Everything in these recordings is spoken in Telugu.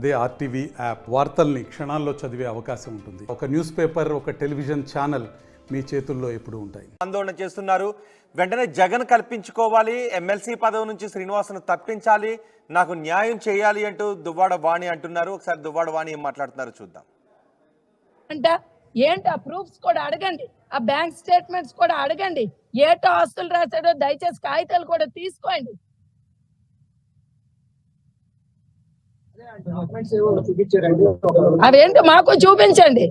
అదే ఆర్టీవీ యాప్ వార్తల్ని క్షణాల్లో చదివే అవకాశం ఉంటుంది. ఒక న్యూస్ పేపర్, ఒక టెలివిజన్ ఛానల్ మీ చేతుల్లో ఎప్పుడూ ఉంటాయి. ఆందోళన చేస్తున్నారు. వెంటనే జగన్ కల్పించుకోవాలి, ఎమ్మెల్సీ పదవి నుంచి శ్రీనివాస్ను తప్పించాలి, నాకు న్యాయం చేయాలి అంటూ దువ్వాడ వాణి అంటున్నారు. ఒకసారి దువ్వాడ వాణి ఏం మాట్లాడుతున్నారో చూద్దాం. అంటే ఏంటి ఆ ప్రూఫ్స్ కూడా అడగండి, ఆ బ్యాంక్ స్టేట్మెంట్స్ కూడా అడగండి, ఏటో ఆస్తులు రాశాడో దయచేసి కాగితాలు కూడా తీసుకోండి. అవేంటో మాకు చూపించండి,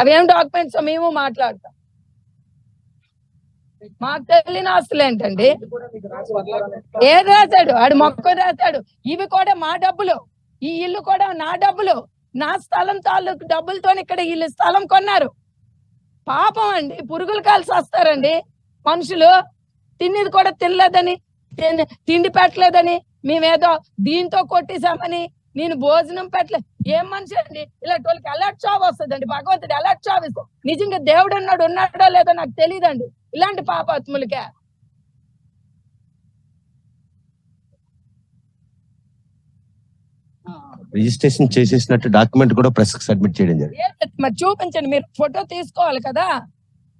అవేం డాక్యుమెంట్స్ మేము మాట్లాడతాం. మాకు తెలియని ఆస్తులు ఏంటండి? ఏం రాశాడు? ఆడు మొక్క రాశాడు. ఇవి కూడా మా డబ్బులు, ఈ ఇల్లు కూడా నా డబ్బులు, నా స్థలం తాలూకు డబ్బులతో ఇక్కడ వీళ్ళు స్థలం కొన్నారు. పాపం అండి, పురుగులు కాల్సి వస్తారండి మనుషులు. తినేది కూడా తినలేదని, తిండి పెట్టలేదని, మేమేదో దీంతో కొట్టేసామని, నేను భోజనం పెట్టలేదు. ఏం మనిషి అండి? ఇలాంటి వాళ్ళకి అలర్ట్ చావు వస్తుందండి. భగవంతుడు అలర్ట్ చావు ఇస్తాం. నిజంగా దేవుడు ఉన్నాడో లేదో నాకు తెలియదండి ఇలాంటి పాపాత్ములకే. రిజిస్ట్రేషన్ చేసేసినట్టు డాక్యుమెంట్ కూడా ప్రెస్ కి సబ్మిట్ చేయడం జరిగింది. మరి చూపించండి, మీరు ఫోటో తీసుకోవాలి కదా.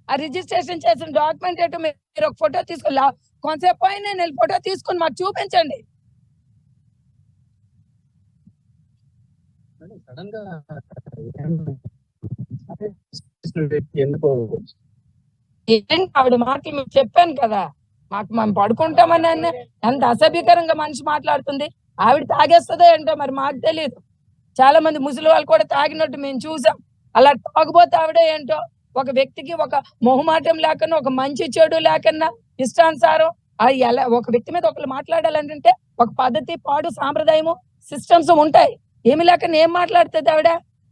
ఆ రిజిస్ట్రేషన్ చేసిన డాక్యుమెంట్ ఏంటో మీరు ఒక ఫోటో తీసుకోవాలి. కొంతసేపు అయినా నేను ఫోటో తీసుకుని మాకు చూపించండి. ఏంటి ఆవిడ మాటలు మీకు చెప్పాను కదా, మాకు మనం పడుకుంటామని ఎంత అసభ్యకరంగా మనిషి మాట్లాడుతుంది. ఆవిడ తాగేస్తుందో ఏంటో మరి మాకు తెలియదు. చాలా మంది ముసలి వాళ్ళు కూడా తాగినట్టు మేము చూసాం. అలా తాగుపోతే ఆవిడే ఏంటో, ఒక వ్యక్తికి ఒక మొహమాటం లేకన్నా, ఒక మంచి చెడు లేకన్నా ఇష్టానుసారం ఎలా ఒక వ్యక్తి మీద ఒకళ్ళు మాట్లాడాలంటే ఒక పద్ధతి, పాడు, సాంప్రదాయము, సిస్టమ్స్ ఉంటాయి. ఏమి లేకన్నా ఏం మాట్లాడుతుంది ఆవిడ?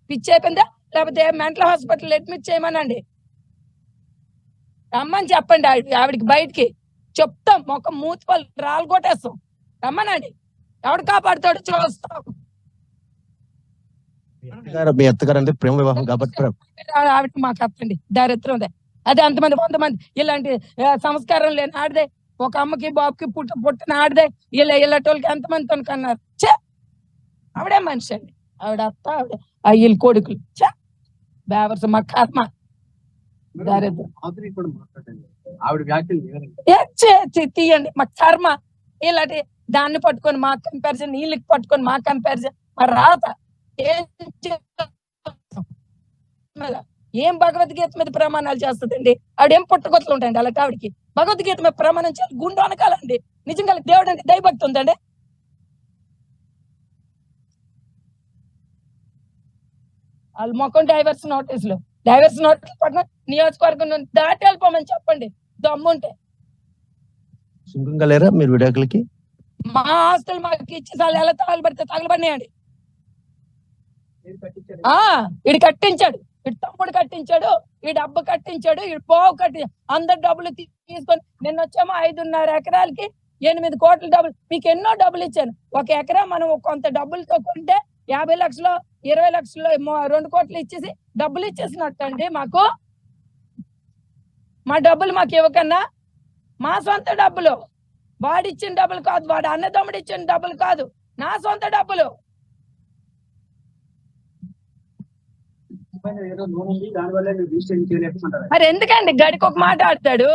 పిచ్చి అయిపోయిందా? లేకపోతే మెంటల్ హాస్పిటల్ అడ్మిట్ చేయమనండి, రమ్మని చెప్పండి. ఆవిడికి బయటికి చెప్తాం, మొక్క మూతి పళ్ళు రాళ్ళు కొట్టేస్తాం. రమ్మనండి, ఎవడు కాపాడుతాడు చూస్తాం. మీ అత్తగారు అంటే ప్రేమ వివాహం కాబట్టి ఆవిడ మాకు అత్తండి, దారిద్రం. అదే అంతమంది 100 మంది ఇలాంటి సంస్కారం లేని ఆడదే, ఒక అమ్మకి బాబుకి పుట్టిన ఆడదే ఇలాంటి ఎంతమందితో కన్నారు. చే ఆవిడే మనిషి అండి, ఆవిడ అత్త, ఆవిడ వీళ్ళ కొడుకులు. చే బేవర్స్, మా కర్మ, దారిద్రం. తీయండి, మా కర్మ. ఇలాంటి దాన్ని పట్టుకొని మా కంపారిజన్, వీళ్ళకి పట్టుకొని మా కంపారిజన్, మా రాత. ఏం భగవద్గీత మీద ప్రమాణాలు చేస్తుందండి ఆవిడేం పుట్టగొత్తలు ఉంటాయండి అలాంటి ఆవిడకి? భగవద్గీత మీద ప్రమాణం చేయాలి, గుండు అనకాలండి. నిజంగా దేవుడు అంటే దైవభక్తి ఉందండి. వాళ్ళు మొక్కం డైవర్స్ నోటీసులు పక్కన నియోజకవర్గం దాటి వెళ్ళిపోమని చెప్పండి దమ్ముంటే. సుఖంగా లేరా మీరు విడాకులకి? మా ఆస్తులు మాకు ఇచ్చి వాళ్ళు ఎలా తగలబడినాయండి. వీడు కట్టించాడు, వీడు తమ్ముడు కట్టించాడు, వీడు అబ్బ కట్టించాడు, వీడు పోవు అందరు డబ్బులు తీసుకొని నిన్న వచ్చామో 5.5 ఎకరాలకి 8 కోట్ల డబ్బులు. మీకు ఎన్నో డబ్బులు ఇచ్చాను. 1 ఎకరా మనం కొంత డబ్బులతో కొంటే 50 లక్షలు 20 లక్షలు 2 కోట్లు ఇచ్చేసి డబ్బులు ఇచ్చేసినట్టండి మాకు. మా డబ్బులు మాకు ఇవ్వకన్నా, మా సొంత డబ్బులు, వాడిచ్చిన డబ్బులు కాదు, వాడు అన్నదమ్ముడు ఇచ్చిన డబ్బులు కాదు, నా సొంత డబ్బులు. మరి ఎందుకండి గడికి ఒక మాట ఆడతాడు,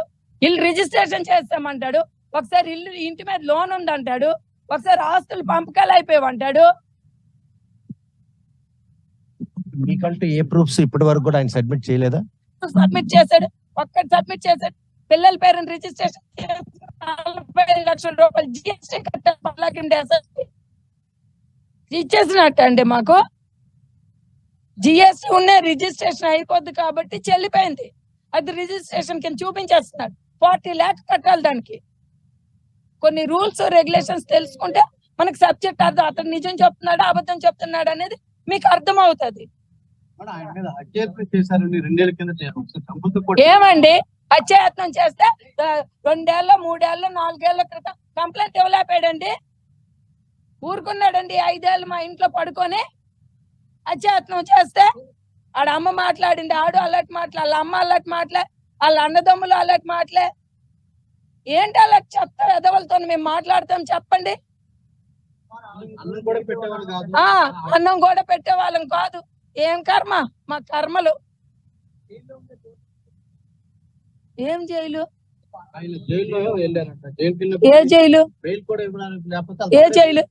ఇల్లు రిజిస్ట్రేషన్ చేస్తామంటాడు, ఒకసారి ఇంటి మీద లోన్ ఉందంటాడు, ఒకసారి ఆస్తులు పంపకాలు అయిపోయావంటాడు. మీకంటూ ఏ ప్రూఫ్స్ ఇప్పటి వరకు కూడా ఆయన సబ్మిట్ చేయలేదా? సబ్మిట్ చేశాడు, ఒక్కటి సబ్మిట్ చేశాడు. పిల్లల పేరుని రిజిస్ట్రేషన్ 40 లక్షల రూపాయలు జిఎస్టీ కట్టాలి, ఇచ్చేసినట్టు అండి మాకు. జిఎస్టీ ఉన్న రిజిస్ట్రేషన్ అయిపోద్ది కాబట్టి చెల్లిపోయింది. అది రిజిస్ట్రేషన్ కింద చూపించేస్తున్నాడు. 40 lakhs కట్టాలి దానికి. కొన్ని రూల్స్ రెగ్యులేషన్స్ తెలుసుకుంటే మనకు సబ్జెక్ట్ అర్థం, అతను నిజం చెప్తున్నాడు అబద్ధం చెప్తున్నాడు అనేది మీకు అర్థం అవుతుంది. ఏమండి హత్యాయత్నం చేస్తే 2 ఏళ్ళ 3 ఏళ్ళ 4 ఏళ్ల క్రితం కంప్లైంట్ ఇవ్వలేపాడండి, ఊరుకున్నాడండి. 5 ఏళ్ళు మా ఇంట్లో పడుకొని హత్యాయత్నం చేస్తే ఆడ అమ్మ మాట్లాడింది, ఆడు అలాంటి మాటలే, వాళ్ళ అమ్మ అలాంటి మాటలే, వాళ్ళ అన్నదమ్ములు అలాంటి మాటలే. ఏంటి అలా చెప్తా ఎదవలతో మేము మాట్లాడతాం చెప్పండి? ఆ అన్నం కూడా పెట్టేవాళ్ళం కాదు. ఏం కర్మ మా కర్మలు. ఏం జైలు? ఏ జైలు? ఏ జైలు?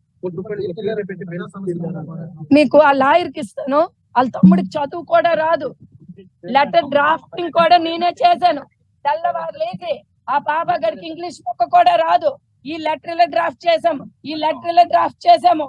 మీకు ఆ లాయర్కి ఇస్తాను. వాళ్ళ తమ్ముడికి చదువు కూడా రాదు. లెటర్ డ్రాఫ్టింగ్ కూడా నేనే చేశాను. తెల్లవారు లేచి ఆ బాబా గారికి ఇంగ్లీష్ మొక్క కూడా రాదు. ఈ లెటర్లో డ్రాఫ్ట్ చేసాము, ఈ లెటర్లో డ్రాఫ్ట్ చేసాము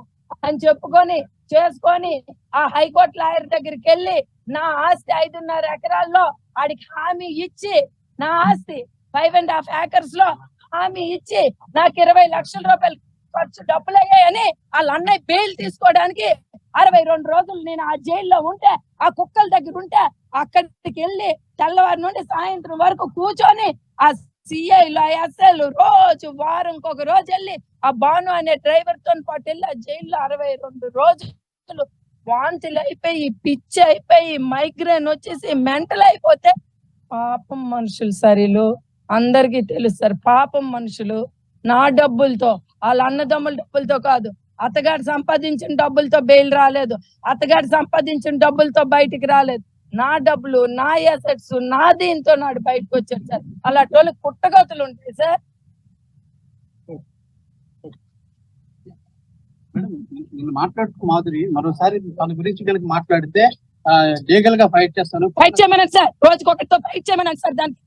అని చెప్పుకొని చేసుకొని ఆ హైకోర్టు లాయర్ దగ్గరికి వెళ్ళి నా ఆస్తి 5.5 ఎకరాల్లో ఆడికి హామీ ఇచ్చి, నా ఆస్తి 5.5 acres లో హామీ ఇచ్చి నాకు 20 లక్షల రూపాయలు ఖర్చు డబ్బులు అయ్యాయని వాళ్ళ అన్నయ్య బెయిల్ తీసుకోవడానికి 62 రోజులు నేను ఆ జైల్లో ఉంటే, ఆ కుక్కల దగ్గర ఉంటే, అక్కడికి వెళ్ళి తెల్లవారి నుండి సాయంత్రం వరకు కూర్చొని ఆ సిఐలు ఎస్ఐలు రోజు వారంకి ఒక రోజు వెళ్ళి ఆ బాను అనే డ్రైవర్ తో పాటు వెళ్ళి ఆ జైల్లో 62 రోజులు వాంతులు అయిపోయి, పిచ్చి అయిపోయి, మైగ్రేన్ వచ్చేసి మెంటల్ అయిపోతే, పాపం మనుషులు సరిలు అందరికీ తెలుస్తారు. పాపం మనుషులు నా డబ్బులతో, వాళ్ళ అన్నదమ్ముల డబ్బులతో కాదు, అత్తగారు సంపాదించిన డబ్బులతో బెయిల్ రాలేదు, అత్తగారు సంపాదించిన డబ్బులతో బయటికి రాలేదు. నా డబ్బులు, నా అసెట్స్, నా దీంతో నాడు బయటకు వచ్చాడు సార్. అలాంటి వాళ్ళకి పుట్టగతులు ఉంటాయి సార్. మాట్లాడుతూ మాధురి మరోసారి తన గురించి కనుక మాట్లాడితే లీగల్ గా ఫైట్ చేస్తాను. ఫైట్ చేయమనండి సార్, రోజుకొకటితో ఫైట్ చేయమనండి సార్, దానికి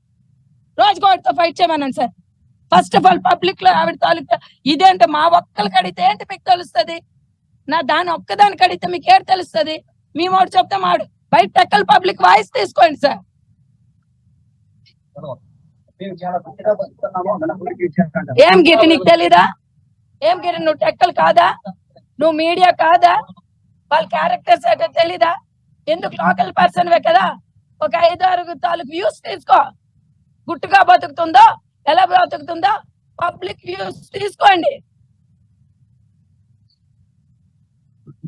రోజుకొకటితో ఫైట్ చేయమనండి sir. First of all public లో ఆవిడ తాలూకా ఇదేంటే మా ఒక్కరికి అడిగితే ఏంటి మీకు తెలుస్తుంది? నా దాని ఒక్కదానికి అడిగితే మీకు ఏడు తెలుస్తుంది? మీ మాట చెప్తే మాడు బయట టెక్కల్ పబ్లిక్ వాయిస్ తీసుకోండి సార్. ఏం గిరి నీకు తెలీదా? ఏం గిరి నువ్వు టెక్కల్ కాదా? నువ్వు మీడియా కాదా? వాళ్ళ క్యారెక్టర్స్ ఏంటో తెలీదా? ఎందుకు లోకల్ పర్సన్వే కదా, ఒక 5-6 తాలూకు వ్యూస్ తీసుకో. గుట్టుగా బతుకుతుందో ఎలా బతుకుతుందో పబ్లిక్ వ్యూస్ తీసుకోండి.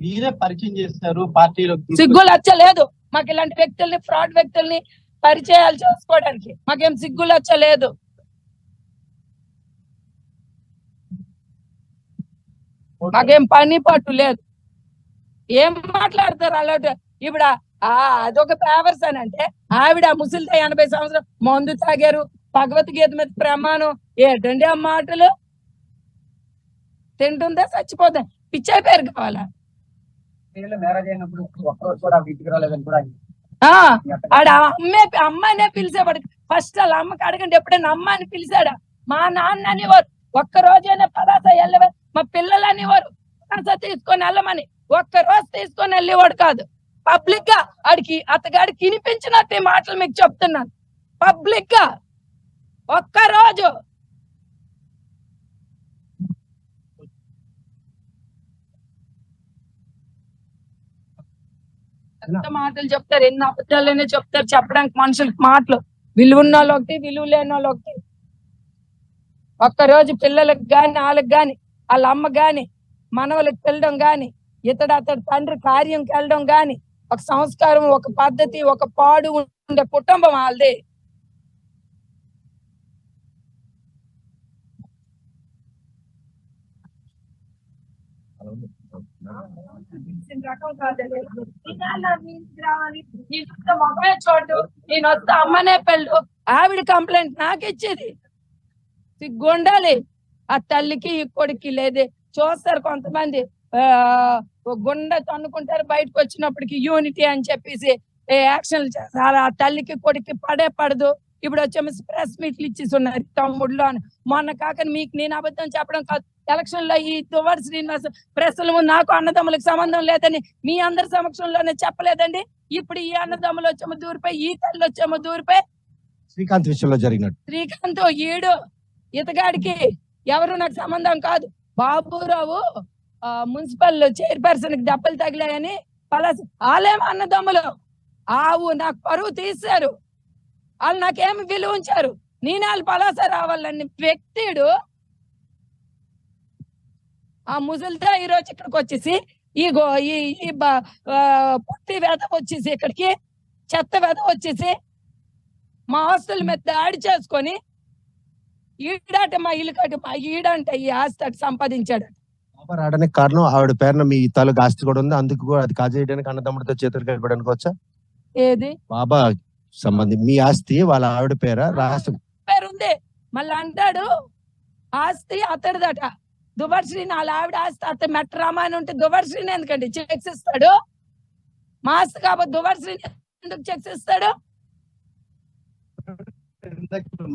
మీరే పరిచయం చేస్తారు పార్టీలో. సిగ్గు లచ్చ లేదు మాకు ఇలాంటి వ్యక్తుల్ని, ఫ్రాడ్ వ్యక్తుల్ని పరిచయాలు చేసుకోవడానికి. మాకేం సిగ్గు లచ్చ లేదు. మాకేం పని పట్టు లేదు. ఏం మాట్లాడతారు అలాంటి? ఇప్పుడు అదొక ఫేవర్స్ అని అంటే ఆవిడ ముసలితో 80 సంవత్సరాలు మందు తాగారు, భగవద్గీత మీద ప్రమాణం. ఏంటండి ఆ మాటలు? తింటుందా చచ్చిపోతా? పిచ్చైపోయారు కావాలా? ఆడ అమ్మాయినే పిలిచేవాడు. ఫస్ట్ వాళ్ళ అమ్మకి అడగండి, ఎప్పుడైనా అమ్మాయిని పిలిచాడా? మా నాన్న అనేవారు ఒక్క రోజైనా పలాస వెళ్ళవే, మా పిల్లలు అనేవారు పలాస తీసుకొని వెళ్ళమని. ఒక్క రోజు తీసుకొని వెళ్ళేవాడు కాదు. పబ్లిక్ గా ఆడికి అతగాడికి వినిపించినట్టు ఈ మాటలు మీకు చెప్తున్నాను. పబ్లిక్ గా ఒక్క రోజు ఎంత మాటలు చెప్తారు, ఎన్ని అబద్ధాలనే చెప్తారు. చెప్పడానికి మనుషులకి మాటలు విలువ ఉన్న వాళ్ళు ఒకటి, విలువ లేని వాళ్ళు ఒకటి. ఒక్కరోజు పిల్లలకు గాని, వాళ్ళకి గాని, వాళ్ళ అమ్మ గాని, మనవలకు వెళ్ళడం గాని, అతడి తండ్రి కార్యంకి వెళ్ళడం గాని, ఒక సంస్కారం, ఒక పద్ధతి, ఒక పాడు ఉండే కుటుంబం వాళ్ళది. రకం కాదండి. మొబైల్ చూడు, నేను వస్తే అమ్మనే పెళ్ళు. ఆవిడ కంప్లైంట్ నాకు ఇచ్చేది. సిగ్గుండాలి ఆ తల్లికి ఈ కొడుక్కి. లేదే చూస్తారు కొంతమంది గుండె తన్నుకుంటారు, బయటకు వచ్చినప్పటికి యూనిటీ అని చెప్పేసి యాక్షన్లు చేస్తారు. ఆ తల్లికి కొడుక్కి పడదు. ఇప్పుడు వచ్చేమో ప్రెస్ మీట్లు ఇచ్చేసి ఉన్నారు తమ్ముడులో అని. మొన్న కాక మీకు నేను అబద్ధం చెప్పడం కాదు, ఎలక్షన్ లో ఈ దువ్వాడ శ్రీనివాస్ ప్రెస్ల ముందు నాకు అన్నదమ్ములకు సంబంధం లేదని మీ అందరి సమక్షంలోనే చెప్పలేదండి. ఇప్పుడు ఈ అన్నదమ్ములు వచ్చేమో దూరిపోయి, ఈ తల్లి వచ్చేమో దూరిపోయి. శ్రీకాంత్ విషయంలో జరిగినట్టు శ్రీకాంత్ ఈడు ఇతగాడికి ఎవరు నాకు సంబంధం కాదు. బాబురావు మున్సిపల్ చైర్పర్సన్ కి దెబ్బలు తగిలాయని పలాసి వాళ్ళేమో అన్నదమ్ములు. నాకు పరువు తీశారు, వాళ్ళు నాకేమి విలువ ఉంచారు. నేను వాళ్ళు పలాస రావాలని వ్యక్తిడు ఆ ముసలితో ఈ రోజు ఇక్కడికి వచ్చేసి ఈ పొట్టి వెధ వచ్చేసి, ఇక్కడికి చెత్త వెధ వచ్చేసి మా ఆస్తుల మీద దాడి చేసుకొని ఈడాట మా ఇల్లు కట్టి మా ఈడంట ఈ ఆస్తి అటు సంపాదించాడు. బాబా రావడానికి కారణం ఆవిడ పేరున మీ తాలూకు ఆస్తి కూడా ఉంది, అందుకు కూడా అది కాజేయడానికి అన్నదమ్ముడితో చేతులు కలిపడానికి వచ్చా? ఏది బాబా సంబంధం మీ ఆస్తి వాళ్ళ ఆవిడ పేర రాసి పేరుంది. మళ్ళీ అంటాడు ఆస్తి అతడిదట. దువర్శ్రీని వాళ్ళ ఆవిడ ఆస్తి అతడు మెట్ట రామాయణం ఉంటే దువర్శ్రీని ఎందుకండి చెక్స్ ఇస్తాడు? మా ఆస్తి కాబట్టి దువర్శ్రీని ఎందుకు చెక్స్ ఇస్తాడు?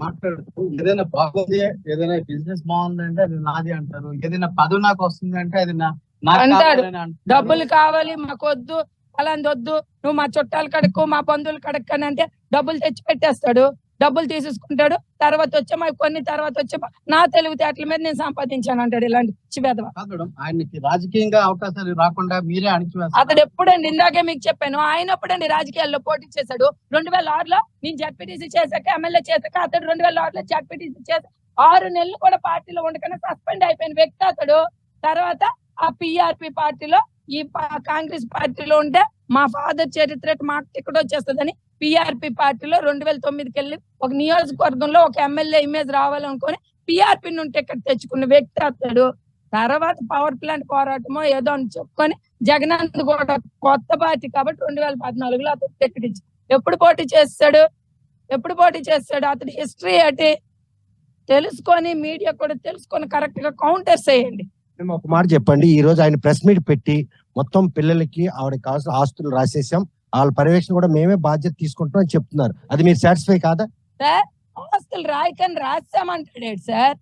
మాట్లాడుతూ ఏదైనా బాగుంది, ఏదైనా బిజినెస్ బాగుందంటే అది నాది అంటారు, ఏదైనా పదవి నాకు వస్తుంది అంటే అది నాకు అంటాడు. కావాలని అంటారు. డబ్బులు కావాలి మాకు వద్దు, అలాంటి వద్దు, నువ్వు మా చుట్టాలు కడుక్కో మా బంధువులు కడుక్కని అంటే డబ్బులు తెచ్చి పెట్టేస్తాడు. డబ్బులు తీసేసుకుంటాడు. తర్వాత వచ్చే మాకు కొన్ని తర్వాత వచ్చే నా తెలివితేటల మీద నేను సంపాదించాను అంటాడు. ఇలాంటి చివేదవ కాదు మేడం, ఆయనకి రాజకీయంగా అవకాశాలు రాకుండా మీరే అణిచివేస్తారు. అతడు ఎప్పుడండి, ఇందాకే మీకు చెప్పాను, ఆయన ఎప్పుడండి రాజకీయాల్లో పోటీ చేశాడు? 2006లో నేను జడ్పీటీసీ చేశాక, ఎమ్మెల్యే చేశాక అతడు 2006లో జడ్పీటీసీ చేశాక 6 నెలలు కూడా పార్టీలో ఉండగానే సస్పెండ్ అయిపోయిన వ్యక్తి అతడు. తర్వాత ఆ పిఆర్పి పార్టీలో ఈ కాంగ్రెస్ పార్టీలో ఉంటే మా ఫాదర్ చరిత్ర మాకు టికెట్ వచ్చేస్తుందని పిఆర్పి పార్టీలో 2009కి వెళ్ళి ఒక నియోజకవర్గంలో ఒక ఎమ్మెల్యే ఇమేజ్ రావాలనుకొని పిఆర్పి నుండి టికెట్ తెచ్చుకున్న వ్యక్తి అతడు. తర్వాత పవర్ ప్లాంట్ పోరాటమో ఏదో అని చెప్పుకొని జగనన్న కూడా కొత్త పార్టీ కాబట్టి 2014లో అతను టికెట్ ఇచ్చి ఎప్పుడు పోటీ చేస్తాడు? అతడి హిస్టరీ ఏంటి తెలుసుకొని మీడియా కూడా తెలుసుకొని కరెక్ట్ గా కౌంటర్స్ వేయండి. మేము ఒక మాట చెప్పండి, ఈ రోజు ఆయన ప్రెస్ మీట్ పెట్టి మొత్తం పిల్లలకి ఆవిడకి కావాల్సిన ఆస్తులు రాసేసాం, వాళ్ళ పర్యవేక్షణ కూడా మేమే బాధ్యత తీసుకుంటాం అని చెప్తున్నారు. అది మీరు సాటిస్ఫై కాదా? సార్ ఆస్తులు రాయకని రాసామంటాడు సార్.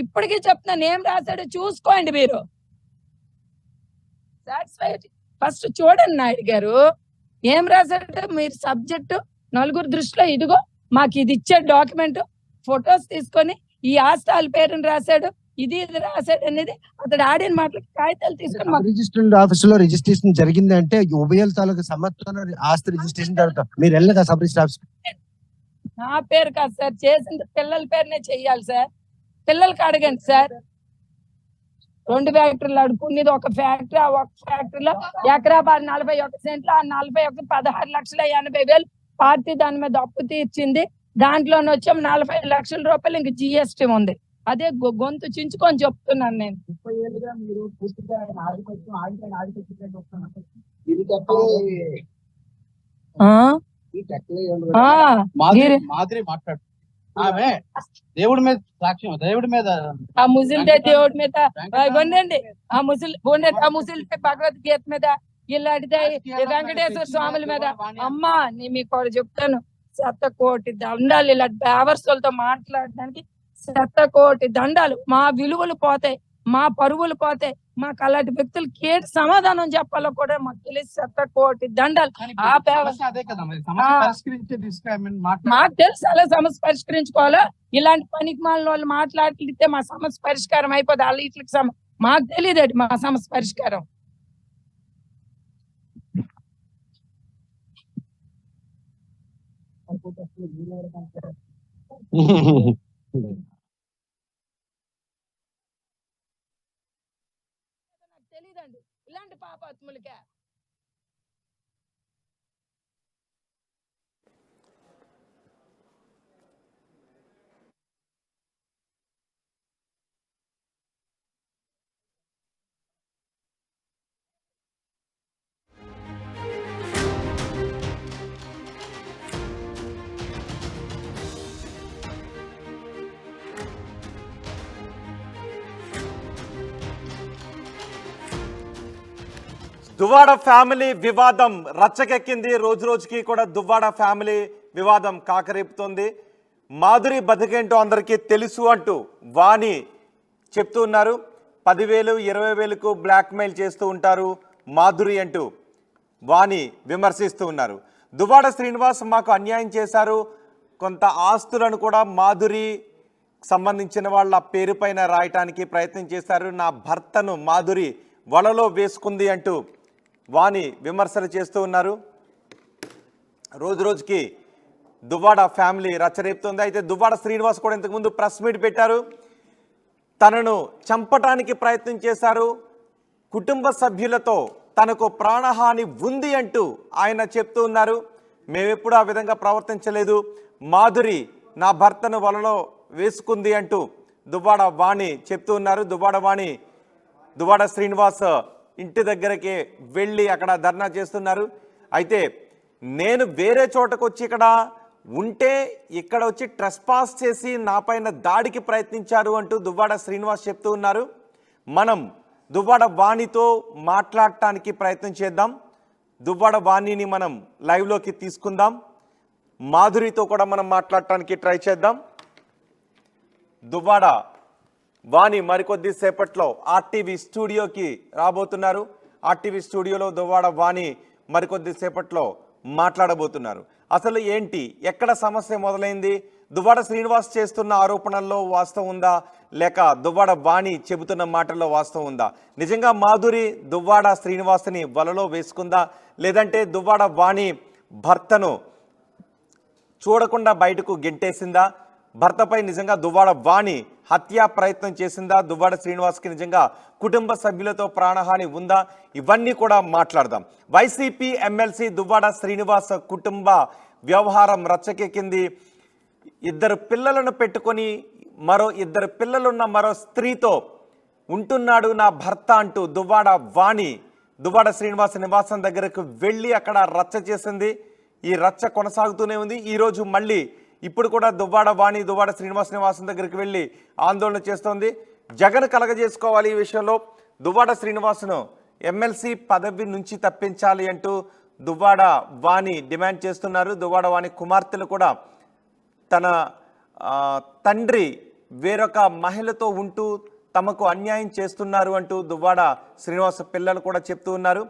ఇప్పటికీ చెప్తున్నాను, ఏం రాశాడో చూసుకోండి మీరు. సాటిస్ఫై ఫస్ట్ చూడండి నాయుడు గారు ఏం రాశాడంటే, మీరు సబ్జెక్టు నలుగురు దృష్టిలో ఇదిగో మాకు ఇది ఇచ్చే డాక్యుమెంట్ ఫొటోస్ తీసుకొని ఈ ఆస్తాల పేరుని రాశాడు, ఇది రాశాడు అనేది అతడు ఆడిన మాటలకి కాగితాలు తీసుకొని రిజిస్ట్రేషన్ ఆఫీస్ లో రిజిస్ట్రేషన్ జరిగింది అంటే ఉభయల తాలూకు సమ్మతితో ఆస్తి రిజిస్ట్రేషన్ జరుగుతాం. మీరు వెళ్ళదా సబ్ రిజిస్టర్ ఆఫీస్? నా పేరు కాదు సార్, చేసిన పిల్లల పేరునే చెయ్యాలి సార్. పిల్లలకి అడగండి సార్. 2 ఫ్యాక్టరీలు అడుకునేది ఒక ఫ్యాక్టరీ, ఆ ఒక ఫ్యాక్టరీలో ఎకరా 41 సెంట్లు, ఆ 41 16,80,000 పార్టీ దాని మీద అప్పు తీర్చింది. దాంట్లోనే వచ్చాం 40 లక్షల రూపాయలు ఇంక జిఎస్టీ ఉంది. అదే గొంతు చించుకొని చెప్తున్నాను నేను. 30 ఏళ్ళుగా మీరు పూర్తిగా మాదిరి మాట్లాడు. ఆమె దేవుడి మీద సాక్ష్యం, దేవుడి మీద ఆ ముసిలితే దేవుడి మీద ఇవ్వండి, ఆ ముసిలి భగవద్గీత మీద ఇలాంటిదే వెంకటేశ్వర స్వాముల మీద. అమ్మా మీకు ఒకటి చెప్తాను, 100,000,000 దండాలు ఇలాంటి బేవర్సులతో మాట్లాడడానికి. 100,000,000 దండాలు. మా విలువలు పోతాయి, మా పరువులు పోతాయి. మాకు అలాంటి వ్యక్తులకి ఏంటి సమాధానం చెప్పాలో కూడా మాకు తెలిసి 100,000,000 దండాలు. అదే కదా మరి సమస్య పరిష్కరించే దిశగా మాకు తెలుసు అలా సమస్య పరిష్కరించుకోవాలో. ఇలాంటి పనికి మాలిన వాళ్ళు మాట్లాడితే మా సమస్య పరిష్కారం అయిపోతుంది. వాళ్ళ ఇట్లకి మాకు తెలియదు మా సమస్య పరిష్కారం. తెలీదండి ఇలాంటి పాపాత్ములకే. దువ్వాడ ఫ్యామిలీ వివాదం రచ్చకెక్కింది. రోజు రోజుకి కూడా దువ్వాడ ఫ్యామిలీ వివాదం కాకరేపుతోంది. మాధురి బతికేంటో అందరికీ తెలుసు అంటూ వాణి చెప్తూ ఉన్నారు. 10,000 20,000కు బ్లాక్మెయిల్ చేస్తూ ఉంటారు మాధురి అంటూ వాణి విమర్శిస్తూ ఉన్నారు. దువ్వాడ శ్రీనివాస్ మాకు అన్యాయం చేశారు, కొంత ఆస్తులను కూడా మాధురి సంబంధించిన వాళ్ళ పేరు పైన రాయటానికి ప్రయత్నం చేశారు, నా భర్తను మాధురి వలలో వేసుకుంది అంటూ వాణి విమర్శలు చేస్తూ ఉన్నారు. రోజు రోజుకి దువ్వాడ ఫ్యామిలీ రచ్చరేపుతుంది. అయితే దువ్వాడ శ్రీనివాస్ కూడా ఇంతకుముందు ప్రెస్ మీట్ పెట్టారు. తనను చంపటానికి ప్రయత్నం చేశారు, కుటుంబ సభ్యులతో తనకు ప్రాణహాని ఉంది అంటూ ఆయన చెప్తూ ఉన్నారు. మేమెప్పుడు ఆ విధంగా ప్రవర్తించలేదు, మాధురి నా భర్తను వలలో వేసుకుంది అంటూ దువ్వాడ వాణి చెప్తూ ఉన్నారు. దువ్వాడ వాణి దువ్వాడ శ్రీనివాస్ ఇంటి దగ్గరికి వెళ్ళి అక్కడ ధర్నా చేస్తున్నారు. అయితే నేను వేరే చోటకు వచ్చి ఇక్కడ ఉంటే ఇక్కడ వచ్చి ట్రెస్పాస్ చేసి నా పైన దాడికి ప్రయత్నించారు అంటూ దువ్వాడ శ్రీనివాస్ చెప్తూ ఉన్నారు. మనం దువ్వాడ వాణితో మాట్లాడటానికి ప్రయత్నం చేద్దాం. దువ్వాడ వాణిని మనం లైవ్లోకి తీసుకుందాం. మాధురితో కూడా మనం మాట్లాడటానికి ట్రై చేద్దాం. దువ్వాడ వాణి మరికొద్ది సేపట్లో ఆర్టీవీ స్టూడియోకి రాబోతున్నారు. ఆర్టీవీ స్టూడియోలో దువ్వాడ వాణి మరికొద్ది సేపట్లో మాట్లాడబోతున్నారు. అసలు ఏంటి, ఎక్కడ సమస్య మొదలైంది, దువ్వాడ శ్రీనివాస్ చేస్తున్న ఆరోపణల్లో వాస్తవం ఉందా, లేక దువ్వాడ వాణి చెబుతున్న మాటల్లో వాస్తవం ఉందా? నిజంగా మాధురి దువ్వాడ శ్రీనివాస్ని వలలో వేసుకుందా, లేదంటే దువ్వాడ వాణి భర్తను చూడకుండా బయటకు గెంటేసిందా? భర్తపై నిజంగా దువ్వాడ వాణి హత్యా ప్రయత్నం చేసిందా? దువ్వాడ శ్రీనివాస్కి నిజంగా కుటుంబ సభ్యులతో ప్రాణహాని ఉందా? ఇవన్నీ కూడా మాట్లాడదాం. వైసీపీ ఎమ్మెల్సీ దువ్వాడ శ్రీనివాస్ కుటుంబ వ్యవహారం రచ్చకెక్కింది. ఇద్దరు పిల్లలను పెట్టుకొని ఇద్దరు పిల్లలున్న మరో స్త్రీతో ఉంటున్నాడు నా భర్త అంటూ దువ్వాడ వాణి దువ్వాడ శ్రీనివాస్ నివాసం దగ్గరకు వెళ్ళి అక్కడ రచ్చ చేసింది. ఈ రచ్చ కొనసాగుతూనే ఉంది. ఈరోజు మళ్ళీ ఇప్పుడు కూడా దువ్వాడ వాణి దువ్వాడ శ్రీనివాస్ నివాసం దగ్గరికి వెళ్ళి ఆందోళన చేస్తోంది. జగన్ కలగజేసుకోవాలి ఈ విషయంలో, దువ్వాడ శ్రీనివాస్ను ఎమ్మెల్సీ పదవి నుంచి తప్పించాలి అంటూ దువ్వాడ వాణి డిమాండ్ చేస్తున్నారు. దువ్వాడ వాణి కుమార్తెలు కూడా తన తండ్రి వేరొక మహిళతో ఉంటూ తమకు అన్యాయం చేస్తున్నారు అంటూ దువ్వాడ శ్రీనివాస్ పిల్లలు కూడా చెప్తూ ఉన్నారు.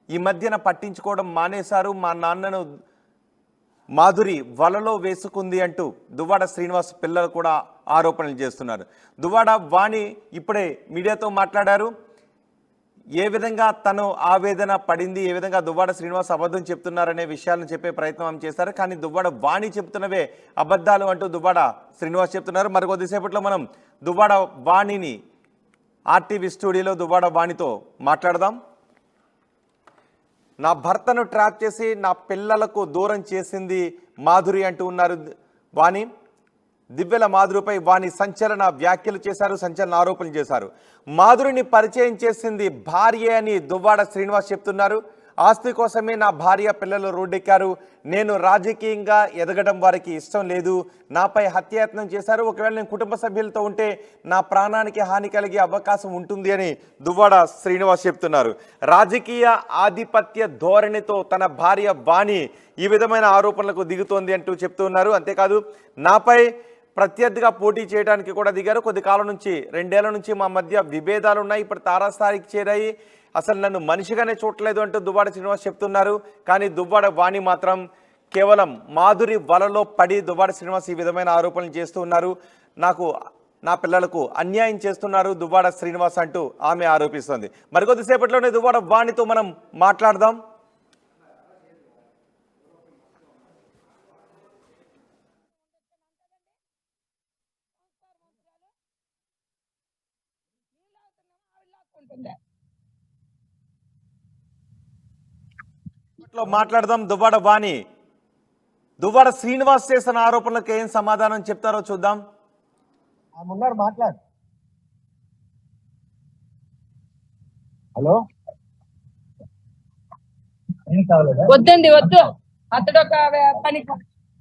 ఈ మధ్యన పట్టించుకోవడం మానేశారు, మా నాన్నను మాధురి వలలో వేసుకుంది అంటూ దువ్వాడ శ్రీనివాస్ పిల్లలు కూడా ఆరోపణలు చేస్తున్నారు. దువ్వాడ వాణి ఇప్పుడే మీడియాతో మాట్లాడారు. ఏ విధంగా తను ఆవేదన పడింది, ఏ విధంగా దువ్వాడ శ్రీనివాస్ అబద్ధం చెప్తున్నారనే విషయాలను చెప్పే ప్రయత్నం ఆమె చేశారు. కానీ దువ్వాడ వాణి చెప్తున్నవే అబద్ధాలు అంటూ దువ్వాడ శ్రీనివాస్ చెప్తున్నారు. మరి కొద్దిసేపట్లో మనం దువ్వాడ వాణిని ఆర్టీవీ స్టూడియోలో దువ్వాడ వాణితో మాట్లాడదాం. నా భర్తను ట్రాప్ చేసి నా పిల్లలకు దూరం చేసింది మాధురి అంటూ ఉన్నారు వాణి. దివ్యల మాధురిపై వాణి సంచలన వ్యాఖ్యలు చేశారు, సంచలన ఆరోపణలు చేశారు. మాధురిని పరిచయం చేసింది భార్య అని దువ్వాడ శ్రీనివాస్ చెప్తున్నారు. ఆస్తి కోసమే నా భార్య పిల్లలు రోడ్డెక్కారు, నేను రాజకీయంగా ఎదగడం వారికి ఇష్టం లేదు, నాపై హత్యాయత్నం చేశారు, ఒకవేళ నేను కుటుంబ సభ్యులతో ఉంటే నా ప్రాణానికి హాని కలిగే అవకాశం ఉంటుంది అని దువ్వాడ శ్రీనివాస్ చెప్తున్నారు. రాజకీయ ఆధిపత్య ధోరణితో తన భార్య వాణి ఈ విధమైన ఆరోపణలకు దిగుతోంది అంటూ చెప్తూ ఉన్నారు. అంతేకాదు నాపై ప్రత్యర్థిగా పోటీ చేయడానికి కూడా దిగారు. కొద్ది కాలం నుంచి 2 ఏళ్ల నుంచి మా మధ్య విభేదాలు ఉన్నాయి, ఇప్పుడు తారాస్థాయికి చేరాయి, అసలు నన్ను మనిషిగానే చూడలేదు అంటూ దువ్వాడ శ్రీనివాస్ చెప్తున్నారు. కానీ దువ్వాడ వాణి మాత్రం కేవలం మాధురి వలలో పడి దువ్వాడ శ్రీనివాస్ ఈ విధమైన ఆరోపణలు చేస్తూ ఉన్నారు. నా పిల్లలకు అన్యాయం చేస్తున్నారు దువ్వాడ శ్రీనివాస్ అంటూ ఆమె ఆరోపిస్తోంది. మరికొద్దిసేపట్లోనే దువ్వాడ వాణితో మనం మాట్లాడదాం. మాట్లాడదాం. దువ్వాడ వాణి దువ్వాడ శ్రీనివాస్ చేసిన ఆరోపణలకు ఏం సమాధానం చెప్తారో చూద్దాం. మాట్లాడు. హలో, వద్దండి, వద్దు. అతడు ఒక పని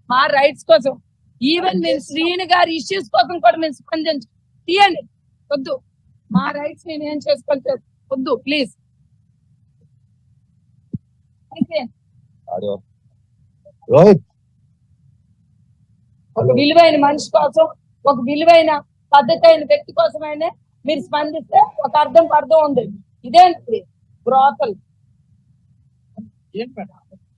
మా రైట్స్ కోసం, ఈవెన్ మేము శ్రీని గారి ఇష్యూస్ కోసం కూడా మేము స్పందించు తీయండి. వద్దు, మా రైట్స్ నేను ఏం చేసుకోలేదు, వద్దు ప్లీజ్. రోహిత్, ఒక విలువైన మనిషి కోసం, ఒక విలువైన పద్ధతి అయిన వ్యక్తి కోసమైనా మీరు స్పందిస్తే ఒక అర్థం ఉంది. ఇదేంటి బ్రోకల్?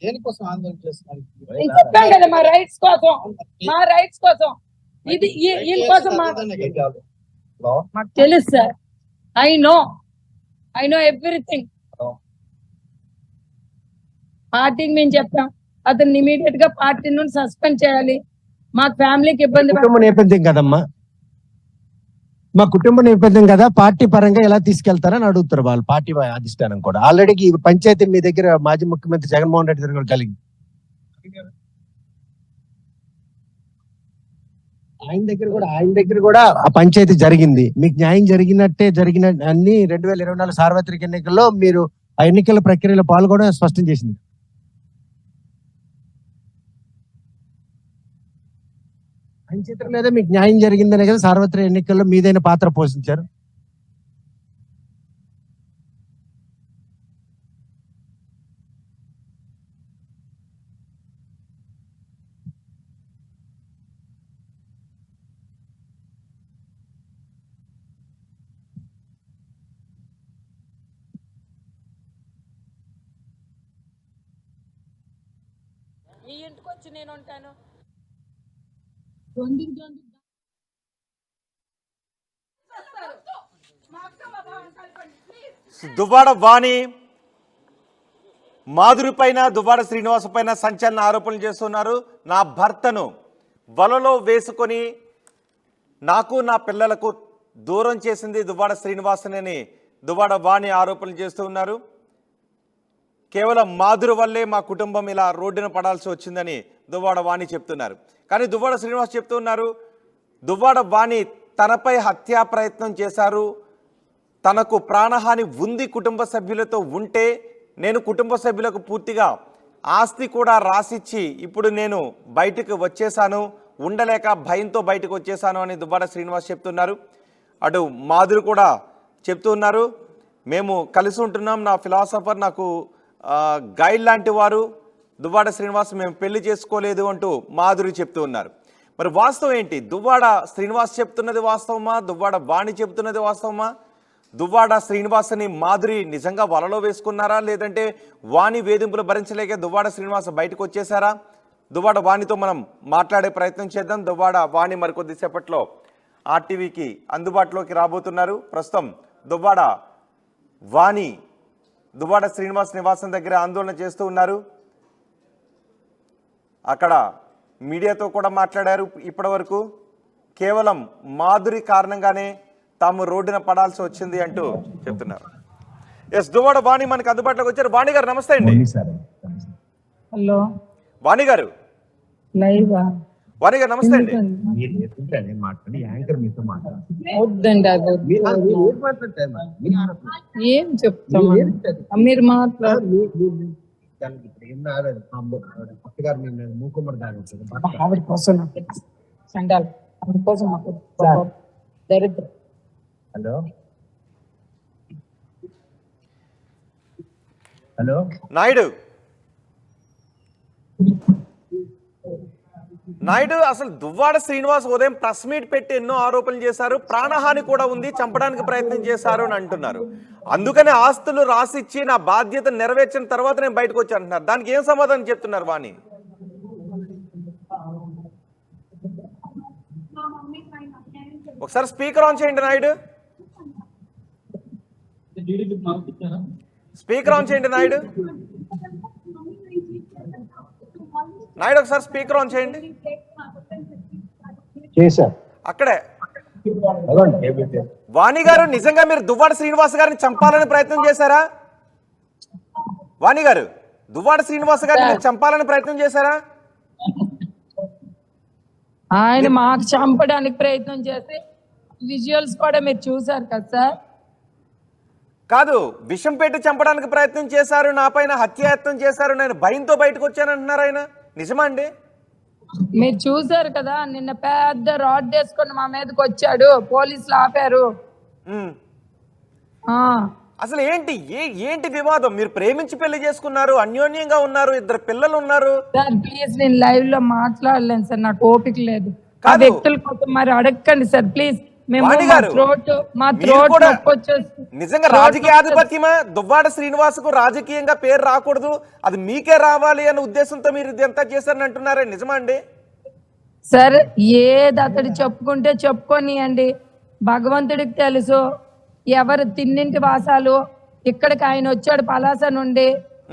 దేనికోసం ఆందోళన చేస్తున్నారు? నేను చెప్పాను కదా, మా రైట్స్ కోసం, మా రైట్స్ కోసం. ఇది వీళ్ళ కోసం మాకు తెలుసు సార్. I know everything. పార్టీకి మేము చెప్పాం, అతన్ని ఇమీడియట్ గా పార్టీ నుండి సస్పెండ్ చేయాలి, మా ఫ్యామిలీకి ఇబ్బంది. కుటుంబ నేపథ్యం కదమ్మా, మా కుటుంబ నేపథ్యం కదా, పార్టీ పరంగా ఎలా తీసుకెళ్తారని అడుగుతారు వాళ్ళు. పార్టీ అధిష్టానం కూడా ఆల్రెడీ ఈ పంచాయతీ మీ దగ్గర మాజీ ముఖ్యమంత్రి జగన్మోహన్ రెడ్డి దగ్గర కలిగి ఆయన దగ్గర కూడా ఆ పంచాయతీ జరిగింది. మీకు న్యాయం జరిగినట్టే జరిగిన అన్ని 2024 సార్వత్రిక ఎన్నికల్లో మీరు ఆ ఎన్నికల ప్రక్రియలో పాల్గొనడం స్పష్టం చేసింది. పంచాయతీ మీద మీకు న్యాయం జరిగిందనే కదా సార్వత్రిక ఎన్నికల్లో మీదైన పాత్ర పోషించారు. ఈ ఇంటికి వచ్చి నేను ఉంటాను. దువ్వాడ వాణి మాధురి పైన, దువ్వాడ శ్రీనివాస్ పైన సంచలన ఆరోపణలు చేస్తున్నారు. నా భర్తను వలలో వేసుకొని నాకు నా పిల్లలకు దూరం చేసింది దువ్వాడ శ్రీనివాసనని దువ్వాడ వాణి ఆరోపణలు చేస్తూ ఉన్నారు. కేవలం మాధురి వల్లే మా కుటుంబం ఇలా రోడ్డున పడాల్సి వచ్చిందని దువ్వాడ వాణి చెప్తున్నారు. కానీ దువ్వాడ శ్రీనివాస్ చెప్తూ ఉన్నారు, దువ్వాడ వాణి తనపై హత్యా ప్రయత్నం చేశారు, తనకు ప్రాణహాని ఉంది కుటుంబ సభ్యులతో ఉంటే నేను కుటుంబ సభ్యులకు పూర్తిగా ఆస్తి కూడా రాసిచ్చి ఇప్పుడు నేను బయటకు వచ్చేసాను, ఉండలేక భయంతో బయటకు వచ్చేసాను అని దువ్వాడ శ్రీనివాస్ చెప్తున్నారు. అటు మాధురి కూడా చెప్తూ ఉన్నారు, మేము కలిసి ఉంటున్నాం, నా ఫిలాసఫర్ నాకు గైడ్ లాంటి వారు, దువ్వాడ శ్రీనివాస్ మేము పెళ్లి చేసుకోలేదు అంటూ మాధురి చెప్తూ ఉన్నారు. మరి వాస్తవం ఏంటి? దువ్వాడ శ్రీనివాస్ చెప్తున్నది వాస్తవమా? దువ్వాడ వాణి చెప్తున్నది వాస్తవమా? దువ్వాడ శ్రీనివాస్ని మాధురి నిజంగా వలలో వేసుకున్నారా, లేదంటే వాణి వేధింపులు భరించలేక దువ్వాడ శ్రీనివాస్ బయటకు వచ్చేసారా? దువ్వాడ వాణితో మనం మాట్లాడే ప్రయత్నం చేద్దాం. దువ్వాడ వాణి మరికొద్దిసేపట్లో ఆర్టీవీకి అందుబాటులోకి రాబోతున్నారు. ప్రస్తుతం దువ్వాడ వాణి దువ్వాడ శ్రీనివాస్ నివాసం దగ్గర ఆందోళన చేస్తూ ఉన్నారు. అక్కడ మీడియాతో కూడా మాట్లాడారు. ఇప్పటి వరకు కేవలం మాధురి కారణంగానే తాము రోడ్డున పడాల్సి వచ్చింది అంటూ చెప్తున్నారు. ఎస్, దువ్వాడ వాణి మనకు అందుబాటులోకి వచ్చారు. వాణి గారు నమస్తే అండి. హలో వాణి గారు. లైవ్ వాణి గారు నమస్తే అండి. వద్దండి, అది ఏం చెప్తాం, మీరు మాట్లాడు. ఆవిడ కోసం సండాలి, ఆవిడ కోసం దరిద్రం. హలో హలో నాయుడు అసలు దువ్వాడ శ్రీనివాస్ ఉదయం ప్రెస్ మీట్ పెట్టి ఎన్నో ఆరోపణలు చేశారు, ప్రాణహాని కూడా ఉంది, చంపడానికి ప్రయత్నం చేశారు అని అంటున్నారు. అందుకనే ఆస్తులు రాసిచ్చి నా బాధ్యత నెరవేర్చిన తర్వాత నేను బయటకు వచ్చి అంటున్నారు. దానికి ఏం సమాధానం చెప్తున్నారు వాణి? ఒకసారి స్పీకర్ ఆన్ చేయండి నాయుడు. స్పీకర్ ఆన్ చేయండి నాయుడు. నాయుడు ఒకసారి స్పీకర్ ఆన్ చేయండి. అక్కడే వాణి గారు, నిజంగా మీరు దువ్వాడ శ్రీనివాస్ గారిని చంపాలని ప్రయత్నం చేశారా? వాణి గారు, దువ్వాడ శ్రీనివాస్ గారిని మీరు చంపాలని ప్రయత్నం చేశారా? ఆయన మాకు చంపడానికి ప్రయత్నం చేసి విజువల్స్ కూడా మీరు చూసారు కదా సార్. కాదు, విషం పెట్టి చంపడానికి ప్రయత్నం చేశారు, నా పైన హత్యాయత్నం చేశారు, నేను భయంతో బయటకు వచ్చానంటున్నారు ఆయన. నిజమా అండి? మీరు చూసారు కదా, నిన్న పెద్ద రాడ్ వేసుకొని మా మీదకి వచ్చాడు, పోలీసులు ఆపారు. అసలు ఏంటి వివాదం? మీరు ప్రేమించి పెళ్లి చేసుకున్నారు, అన్యోన్యంగా ఉన్నారు, 2 పిల్లలు ఉన్నారు. సార్ ప్లీజ్, నేను లైవ్ లో మాట్లాడలేను సార్, నాకు ఓపిక లేదు. ఆ వ్యక్తుల కోసం మరి అడగండి సార్ ప్లీజ్. నిజంగా రాజకీయ ఆధిపత్యమా? దువ్వాడ శ్రీనివాస్ కు రాజకీయంగా పేరు రాకూడదు, అది మీకే రావాలి అనే ఉద్దేశంతో మీరు ఇదంతా చేశారని అంటున్నారే, నిజమా అండి? సార్ ఏది అతడు చెప్పుకుంటే చెప్పుకోనియండి, భగవంతుడికి తెలుసు ఎవరు తిన్నింటి వాసాలు. ఇక్కడికి ఆయన వచ్చాడు పలాస నుండి,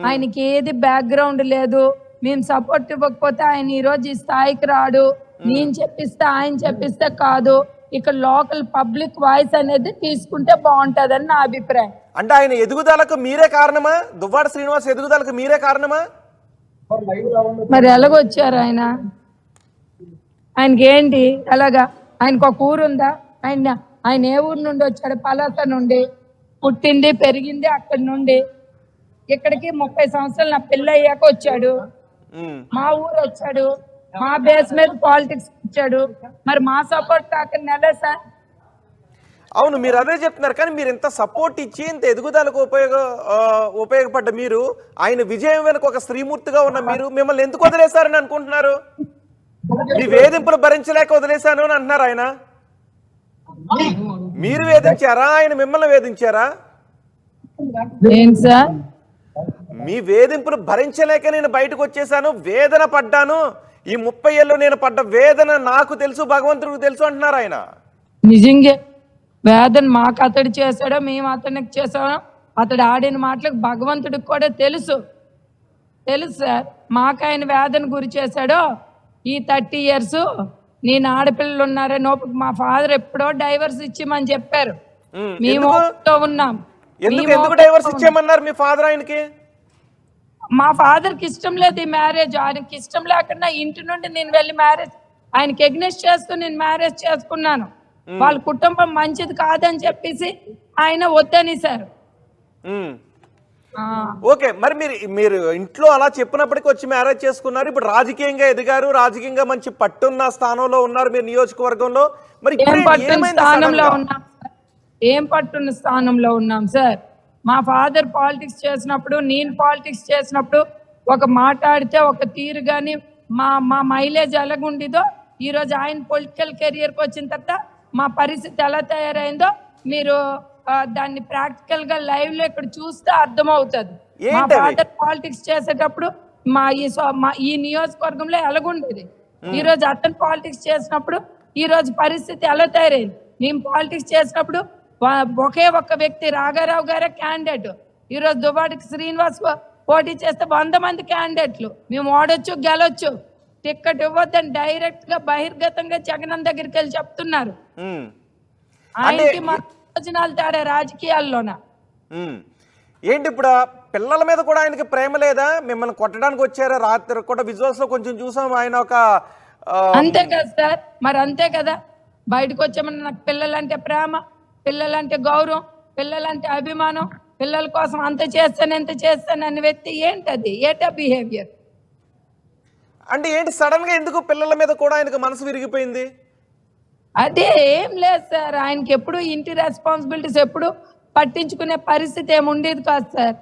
ఆయనకి ఏది బ్యాక్గ్రౌండ్ లేదు. మేము సపోర్ట్ ఇవ్వకపోతే ఆయన ఈ రోజు ఈ స్థాయికి రాడు. నేను చెప్పిస్తే ఆయన చెప్పిస్తే కాదు, ఇక్కడ లోకల్ పబ్లిక్ వాయిస్ అనేది తీసుకుంటే బాగుంటదని నా అభిప్రాయం. అంటే ఆయన ఎదుగుదలకు మీరే కారణమా? దువ్వాడ శ్రీనివాస్ ఎదుగుదలకు మీరే కారణమా? మరి ఎలాగొచ్చారు ఆయన? ఆయనకి ఏంటి అలాగా? ఆయనకు ఒక ఊరు ఉందా? ఆయన ఏ ఊరు నుండి వచ్చాడు? పలాస నుండి, పుట్టింది పెరిగింది అక్కడి నుండి. ఇక్కడికి 30 సంవత్సరాలు నా పెళ్ళి అయ్యాక వచ్చాడు. మా ఊరు వచ్చాడు, మా బేస్ మీద పాలిటిక్స్ వచ్చాడు. మరి మా సపోర్ట్ కాక నెల సార్. అవును, మీరు అదే చెప్తున్నారు. కానీ మీరు ఇంత సపోర్ట్ ఇచ్చి ఇంత ఎదుగుదలకు ఉపయోగపడ్డ మీరు, ఆయన విజయం వెనుక ఒక శ్రీమూర్తిగా ఉన్న మీరు మిమ్మల్ని ఎందుకు వదిలేశారని అనుకుంటున్నారు? మీ వేధింపులు భరించలేక వదిలేశాను అని అంటున్నారు ఆయన. మీరు వేధించారా, ఆయన మిమ్మల్ని వేధించారా? ఏంటి సార్? మీ వేధింపులు భరించలేక నేను బయటకు వచ్చేసాను, వేదన పడ్డాను. ఈ 30 ఏళ్ళు నేను పడ్డ వేదన నాకు తెలుసు, భగవంతుడికి తెలుసు అంటున్నారు ఆయన. నిజంగా వేదన మాకు అతడు చేశాడో మేము అతనికి చేసాడో, అతడు ఆడిన మాటలకు భగవంతుడికి కూడా తెలుసు సార్. మాకు ఆయన వేదన గురి చేశాడో ఈ 30 years నేను ఆడపిల్లలు ఉన్నారని ఓపిక. మా ఫాదర్ ఎప్పుడో డైవర్స్ ఇచ్చిమని చెప్పారు, మేము ఓపికతో ఉన్నాం. ఎందుకు డైవర్స్ ఇచ్చేయమన్నారు మీ ఫాదర్ ఆయనకి? మా ఫాదర్ కి ఇష్టం లేదు ఈ మ్యారేజ్. ఆయనకి ఇష్టం లేకుండా ఇంటి నుండి నేను వెళ్ళి మ్యారేజ్ ఆయనకి ఎగ్నెస్ట్ చేస్తూ నేను మ్యారేజ్ చేసుకున్నాను. వాళ్ళ కుటుంబం మంచిది కాదని చెప్పేసి ఆయన వద్దని సార్. ఓకే, మరి మీరు ఇంట్లో అలా చెప్పినప్పటికీ వచ్చి మ్యారేజ్ చేసుకున్నారు. ఇప్పుడు రాజకీయంగా ఎదిగారు, రాజకీయంగా మంచి పట్టున్న స్థానంలో ఉన్నారు మీరు నియోజకవర్గంలో. మరి ఏం పట్టున్న స్థానంలో ఉన్నాం సార్. మా ఫాదర్ పాలిటిక్స్ చేసినప్పుడు, నేను పాలిటిక్స్ చేసినప్పుడు ఒక మాట్లాడితే ఒక తీరు కానీ మా మైలేజ్ ఎలాగుండిదో, ఈరోజు ఆయన పొలిటికల్ కెరియర్కి వచ్చిన తర్వాత మా పరిస్థితి ఎలా తయారైందో మీరు దాన్ని ప్రాక్టికల్ గా లైవ్ లో ఇక్కడ చూస్తే అర్థమవుతుంది. మా ఫాదర్ పాలిటిక్స్ చేసేటప్పుడు ఈ నియోజకవర్గంలో ఎలాగుండేది, ఈ రోజు అతను పాలిటిక్స్ చేసినప్పుడు ఈ రోజు పరిస్థితి ఎలా తయారైంది. మేము పాలిటిక్స్ చేసినప్పుడు ఒకే ఒక్క వ్యక్తి రాఘారావు గారే క్యాండిడేట్. ఈ రోజు దువ్వాడికి శ్రీనివాస్ పోటీ చేస్తే 100 మంది క్యాండిడేట్లు. మేము ఓడొచ్చు గెలొచ్చు, టిక్కెట్ ఇవ్వద్దని డైరెక్ట్ గా బహిర్గతంగా జగన్ దగ్గరికి వెళ్ళి చెప్తున్నారు. ఆయనకి మా ప్రయోజనాలు తేడా రాజకీయాల్లోన. ఏంటి ఇప్పుడు పిల్లల మీద కూడా ఆయనకి ప్రేమ లేదా? మిమ్మల్ని కొట్టడానికి వచ్చారా? రాత్రి కూడా విజువల్స్ లో కొంచెం చూసాం ఆయన ఒక. అంతే కదా సార్, మరి అంతే కదా. బయటకు వచ్చామని నాకు పిల్లలంటే ప్రేమ, పిల్లలంటే గౌరవం, పిల్లలంటే అభిమానం, పిల్లల కోసం అంత చేస్తాను అనే వ్యక్తి ఏంటది? ఏటా బిహేవియర్ అంటే ఏంటి? సడన్ గా ఎందుకు పిల్లల మీద కూడా ఆయనకు మనసు విరిగిపోయింది? అదే ఏం లేదు సార్, ఆయనకి ఎప్పుడు ఇంటి రెస్పాన్సిబిలిటీస్ ఎప్పుడు పట్టించుకునే పరిస్థితి ఏమి ఉండేది కాదు సార్.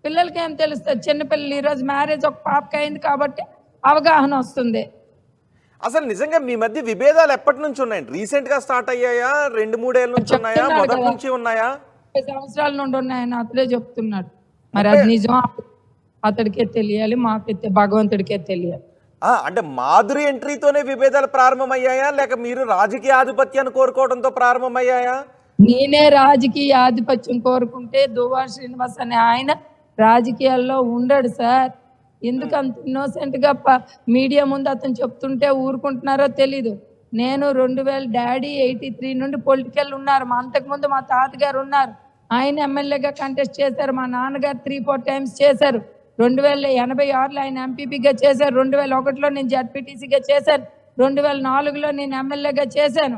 పిల్లలకి ఏం తెలుస్తుంది? చిన్నపిల్లలు. ఈరోజు మ్యారేజ్ ఒక పాపకి అయింది కాబట్టి అవగాహన వస్తుంది. అసలు నిజంగా మీ మధ్య విభేదాలు ఎప్పటి నుంచి ఉన్నాయి? రీసెంట్ గా స్టార్ట్ అయ్యాయా? 2-3 ఏళ్ళ నుంచి ఉన్నాయా? మొదటి నుంచి ఉన్నాయా? 50 సంవత్సరాల నుండి ఉన్నాయని అతడే చెప్తున్నాడు. మరి అది నిజం అతడికే తెలియాలి, మాకైతే భగవంతుడికే తెలియాలి. అంటే మాధురి ఎంట్రీతోనే విభేదాలు ప్రారంభమయ్యాయా, లేక మీరు రాజకీయ ఆధిపత్యాన్ని కోరుకోవడంతో ప్రారంభమయ్యాయా? నేనే రాజకీయ ఆధిపత్యం కోరుకుంటే దువ్వాడ శ్రీనివాస్ అనే ఆయన రాజకీయాల్లో ఉండడు సార్. ఎందుకు అంత ఇన్నోసెంట్ గా మీడియా ముందు అతను చెప్తుంటే ఊరుకుంటున్నారో తెలీదు. నేను 2000 డాడీ 83 నుండి పొలిటికల్ ఉన్నారు. అంతకుముందు మా తాతగారు ఉన్నారు, ఆయన ఎమ్మెల్యేగా కంటెస్ట్ చేశారు. మా నాన్నగారు 3-4 times చేశారు. 2086లో ఆయన ఎంపీపీగా చేశారు. 2001లో నేను జడ్పీటీసీగా చేశాను. 2004లో నేను ఎమ్మెల్యేగా చేశాను.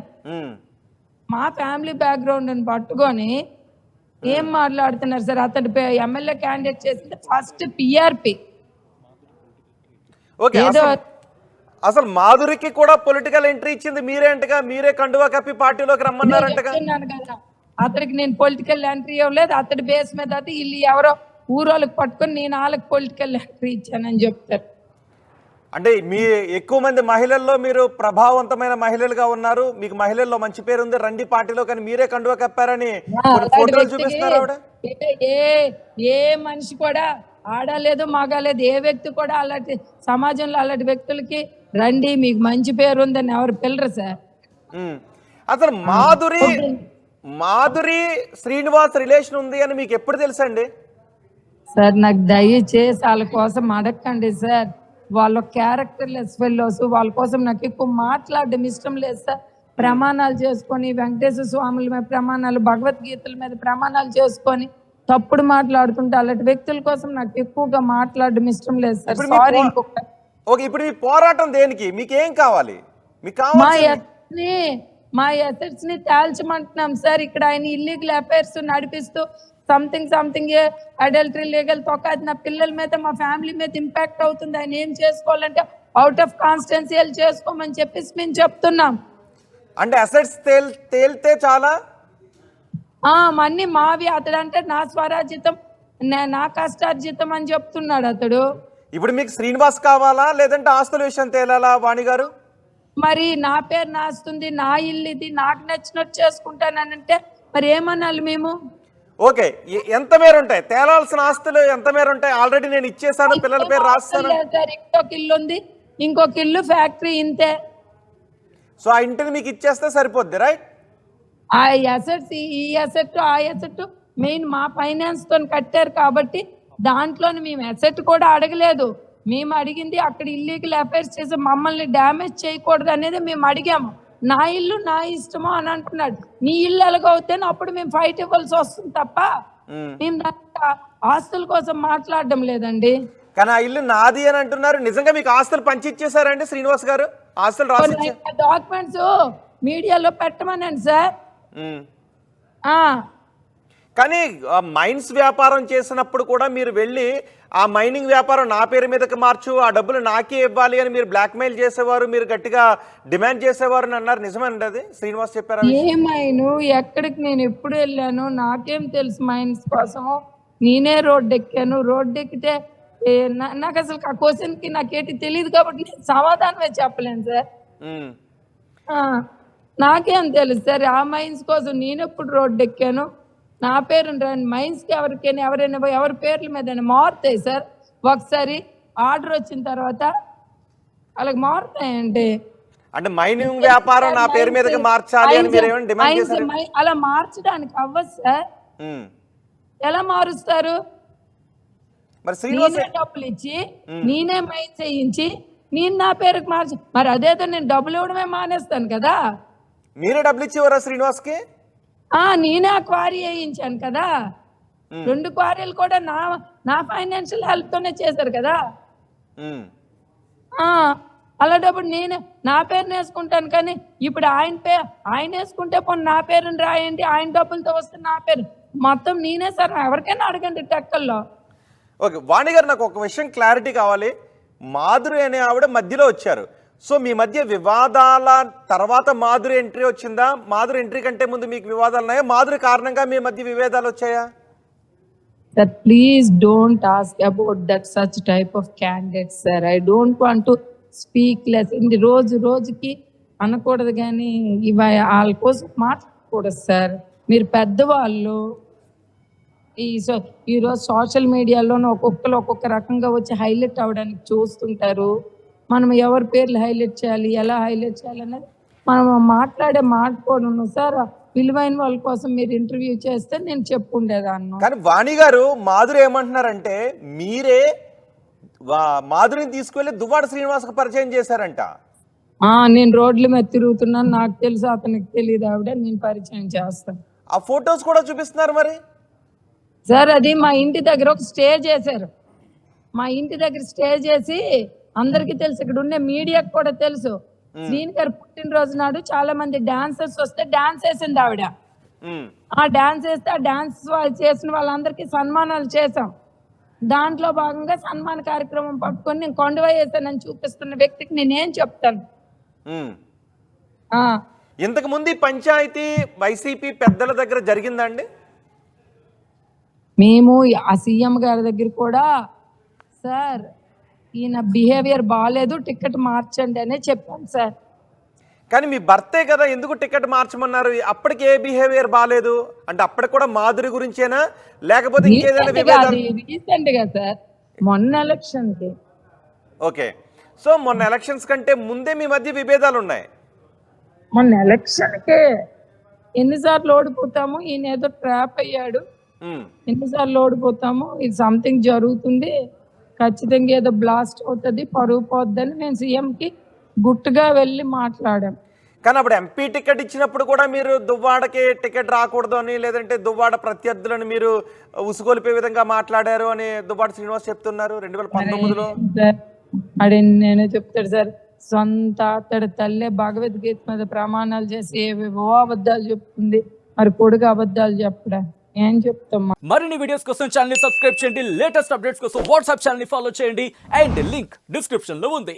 మా ఫ్యామిలీ బ్యాక్గ్రౌండ్ అని పట్టుకొని ఏం మాట్లాడుతున్నారు సార్? అతడు ఎమ్మెల్యే క్యాండిడేట్ చేసింది ఫస్ట్ పిఆర్పి. అసలు మాధురికి కూడా పొలిటికల్ ఎంట్రీ ఇచ్చింది మీరేంటగా? మీరే కండువా కప్పి పార్టీలోకి రమ్మన్నారంటగా. అతడికి నేను పొలిటికల్ ఎంట్రీ ఇవ్వలేదు. అతడి బేస్ మీద అయితే వీళ్ళు ఎవరో ఊరోళ్ళకి పట్టుకొని నేను వాళ్ళకి పొలిటికల్ ఎంట్రీ ఇచ్చానని చెప్తారు. అంటే మీ ఎక్కువ మంది మహిళల్లో మీరు ప్రభావవంతమైన మహిళలుగా ఉన్నారు, మీకు మహిళల్లో మంచి పేరు ఉంది, రండి పార్టీలో, కానీ మీరే కండువా కప్పారని ఫోటోలు చూపిస్తున్నారు ఆవిడ. ఏ మనిషి కూడా ఆడలేదు మగాలేదు, ఏ వ్యక్తి కూడా అలాంటి సమాజంలో అలాంటి వ్యక్తులకి రండి మీకు మంచి పేరు ఉందని ఎవరు పిల్లరు సార్. అసలు మాధురి శ్రీనివాస్ రిలేషన్ ఉంది అని మీకు ఎప్పుడు తెలుసండి? సార్ నాకు దయచేసి వాళ్ళ కోసం అడగండి సార్. వాళ్ళ క్యారెక్టర్లెస్ ఫెల్లోస్, వాళ్ళ కోసం నాకు ఎక్కువ మాట్లాడడం ఇష్టం లేదు సార్. ప్రమాణాలు చేసుకొని వెంకటేశ్వర స్వాముల మీద ప్రమాణాలు, భగవద్గీతల మీద ప్రమాణాలు చేసుకొని తప్పుడు మాట్లాడుతుంటే అలాంటి వ్యక్తుల కోసం నాకు ఎక్కువగా మాట్లాడడం ఇష్టం లేదు సార్. సారీ. ఓకే, ఇప్పుడు మీ పోరాటం దేనికి? మీకేం కావాలి? మీకు మా కావాలి ఎసెట్స్ ని తేల్చమంటున్నాం సార్. ఇక్కడ ఆయన ఇల్లీగల్ అఫైర్స్ నడిపిస్తూ సంథింగ్ అడల్టరీ లీగల్ తొక్కది నా పిల్లల మీద మా ఫ్యామిలీ మీద ఇంపాక్ట్ అవుతుంది. ఆయన ఏం చేసుకోవాలంటే అవుట్ ఆఫ్ కాన్స్టిట్యున్సీ చేసుకోమని చెప్పేసి మేము చెప్తున్నాం. అంటే అసెట్స్ తేలితే చాలా అన్ని మావి. అతడు అంటే నా స్వరాజితం నా కష్టార్జితం అని చెప్తున్నాడు అతడు. ఇప్పుడు మీకు శ్రీనివాస్ కావాలా లేదంటే ఆస్తుల విషయం తేలాలా వాణి గారు? మరి నా పేరు నాస్తుంది, నా ఇల్లు ఇది, నాకు నచ్చినట్టు చేసుకుంటానంటే మరి ఏమనాలి మేము? ఓకే, ఎంత మేర ఉంటాయి తేలాల్సిన ఆస్తులు? ఎంత మేర ఉంటాయి? ఆల్రెడీ నేను ఇచ్చేసాను, పిల్లల పేరు రాస్తాను. ఇంకొక ఇల్లు ఉంది, ఇంకొక ఇల్లు ఫ్యాక్టరీ, ఇంతే. సో ఆ ఇంటిని మీకు ఇచ్చేస్తే సరిపోద్ది, రైట్? ఆ అసెట్స్, ఈ అసెట్ ఆ అసెట్ మెయిన్ మా ఫైనాన్స్ తో కట్టారు కాబట్టి దాంట్లోని మేము అసెట్ కూడా అడగలేదు. మేము అడిగింది అక్కడ ఇల్లీగల్ అఫైర్స్ చేసి మమ్మల్ని డ్యామేజ్ చేయకూడదు అనేది మేము అడిగాము. నా ఇల్లు నా ఇష్టమో అని అంటున్నాడు. నీ ఇల్లు ఎలాగవుతే అప్పుడు మేము ఫైట్ ఇవ్వాల్సి వస్తుంది తప్ప మేము ఆస్తుల కోసం మాట్లాడడం లేదండి. కానీ ఆ ఇల్లు నాది అని అంటున్నారు. నిజంగా మీకు ఆస్తులు పంచి ఇచ్చేసారండి శ్రీనివాస్ గారు? ఆస్తులు రాసి డాక్యుమెంట్స్ మీడియాలో పెట్టమనండి సార్. కానీ మైన్స్ వ్యాపారం చేసినప్పుడు కూడా మీరు వెళ్ళి ఆ మైనింగ్ వ్యాపారం నా పేరు మీదకి మార్చు, ఆ డబ్బులు నాకే ఇవ్వాలి అని మీరు బ్లాక్మెయిల్ చేసేవారు, మీరు గట్టిగా డిమాండ్ చేసేవారు అని అన్నారు. నిజమేనండి అది? శ్రీనివాస్ చెప్పారా? ఏ మైను ఎక్కడికి నేను ఎప్పుడు వెళ్ళాను నాకేం తెలుసు మైన్స్ కోసం? నేనే రోడ్డు ఎక్కాను. రోడ్డు ఎక్కితే నాకు అసలు ఆ క్వశ్చన్ కి నాకేంటి తెలియదు కాబట్టి నేను సమాధానమే చెప్పలేను సార్. నాకేం తెలుసు సార్ ఆ మైన్స్ కోసం నేను ఎప్పుడు రోడ్డు ఎక్కాను? నా పేరు మైన్స్ కి ఎవరికైనా ఎవరి పేర్ల మీద మారుతాయి సార్. ఒకసారి ఆర్డర్ వచ్చిన తర్వాత అలాగే మారుతాయండి. అంటే మైనింగ్ వ్యాపారం నా పేరు మీదకి మార్చాలి అని మీరు ఏమైనా డిమాండ్ చేశారు? అలా మార్చడానికి అవ్వదు సార్. ఎలా మారుస్తారు? మరి శ్రీనివాస్ డబ్బులు ఇచ్చి నేనే మైన్స్ వేయించి నేను నా పేరుకి మార్చి మరి అదేదో నేను డబ్బులు ఇవ్వడమే మానేస్తాను కదా. మీరే డబ్బులు ఇచ్చేవారా శ్రీనివాస్ కి? నేనే ఆ క్వారీ వేయించాను కదా. 2 క్వారీలు కూడా నా ఫైనాన్షియల్ హెల్ప్ తోనే చేశారు కదా. అలాంటప్పుడు నేను నా పేరు వేసుకుంటాను. కానీ ఇప్పుడు ఆయన వేసుకుంటే పోనీ నా పేరుని రాయండి, ఆయన డబ్బులతో వస్తే నా పేరు మొత్తం నేనే సార్. ఎవరికైనా అడగండి టెక్కల్లో. ఓకే వాణి గారు, నాకు ఒక విషయం క్లారిటీ కావాలి. మాధురి అనే ఆవిడ మధ్యలో వచ్చారు. సో మీ మధ్య వివాదాల తర్వాత మాధురి ఎంట్రీ వచ్చిందా? మాధురి ఎంట్రీ కంటే ముందు మీకు వివాదాలు ఉన్నాయా? మాధురి కారణంగా మీ మధ్య విభేదాలు వచ్చాయా? Sir, please don't ask about that such type of candidates, sir. I don't want to speak less. In రోజుకి అనకూడదు కానీ వాళ్ళ కోసం మాట్లాడకూడదు సార్. మీరు పెద్దవాళ్ళు. ఈరోజు సోషల్ మీడియాలోనే ఒక్కొక్క రకంగా వచ్చి హైలైట్ అవ్వడానికి చూస్తుంటారు. మనం ఎవరి పేర్లు హైలైట్ చేయాలి, ఎలా హైలైట్ చేయాలి అనేది మనం మాట్లాడుకోవడం సార్. విలువైన వాళ్ళ కోసం మీరు ఇంటర్వ్యూ చేస్తే నేను చెప్పుండేదాన్ని. కానీ వాణి గారు మాధురి ఏమంటున్నారంటే మీరే మాధురిని తీసుకువెళ్ళి దువ్వాడ శ్రీనివాస్కి పరిచయం చేశారంట. నేను రోడ్ల మీద తిరుగుతున్నాను, నాకు తెలుసు, అతనికి తెలియదు ఆవిడ, నేను పరిచయం చేస్తాను. ఆ ఫొటోస్ కూడా చూపిస్తున్నారు మరి సార్. అది మా ఇంటి దగ్గర ఒక స్టేజ్ చేశారు. మా ఇంటి దగ్గర స్టేజ్ చేసి అందరికీ తెలుసు, ఇక్కడ ఉండే మీడియాకి కూడా తెలుసు. శ్రీని గారు పుట్టినరోజు నాడు చాలా మంది డాన్సర్స్ వస్తే డాన్స్ వేసింది ఆవిడ. ఆ డాన్స్ వేస్తే ఆ డాన్స్ చేసిన వాళ్ళందరికీ సన్మానాలు చేశాం. దాంట్లో భాగంగా సన్మాన కార్యక్రమం పట్టుకొని నేను కొండవ వేసానని చూపిస్తున్న వ్యక్తికి నేనేం చెప్తాను? ఇంతకు ముందు పంచాయతీ వైసీపీ పెద్దల దగ్గర జరిగిందండి. మేము ఆ సీఎం గారి దగ్గర కూడా సార్ ఈయన బిహేవియర్ బాగాలేదు, టికెట్ మార్చండి అనే చెప్పాను సార్. కానీ మీ భర్తే కదా, ఎందుకు టికెట్ మార్చమన్నారు? అప్పటికి ఏ బిహేవియర్ బాగాలేదు అంటే అప్పటికి కూడా మాధురి గురించేనా లేకపోతే ఇంకేదైనా? రీసెంట్ గా సార్ మొన్న ఎలక్షన్ కి. ఓకే, సో మొన్న ఎలక్షన్స్ కంటే ముందే మీ మధ్య విభేదాలు ఉన్నాయి. మొన్న ఎలక్షన్ కే ఎన్నిసార్లు ఓడిపోతాము, ఈయన ఏదో ట్రాప్ అయ్యాడు, ఎన్నిసార్లు ఓడిపోతాము, ఇది సంథింగ్ జరుగుతుంది, ఖచ్చితంగా ఏదో బ్లాస్ట్ అవుతుంది, పరుగు పోద్దని నేను సీఎంకి గుట్టుగా వెళ్ళి మాట్లాడాం. కానీ అప్పుడు ఎంపీ టికెట్ ఇచ్చినప్పుడు కూడా మీరు దువ్వాడకి టికెట్ రాకూడదు అని, లేదంటే దువ్వాడ ప్రత్యర్థులను మీరు ఉసుగొలిపే విధంగా మాట్లాడారు అని దువ్వాడ శ్రీనివాస్ చెప్తున్నారు 2019లో. నేనే చెప్తాడు సార్, సొంత అతడి తల్లే భగవద్గీత మీద ప్రమాణాలు చేసి ఏవేవో అబద్ధాలు చెప్తుంది, మరి కొడుకు అబద్ధాలు చెప్పడా? ఏం చెప్తాం? మరిన్ని వీడియోస్ కోసం ఛానల్ ని సబ్స్క్రైబ్ చేయండి, లేటెస్ట్ అప్డేట్స్ కోసం వాట్సాప్ ఛానల్ ని ఫాలో చేయండి అండ్ లింక్ డిస్క్రిప్షన్ లో ఉంది.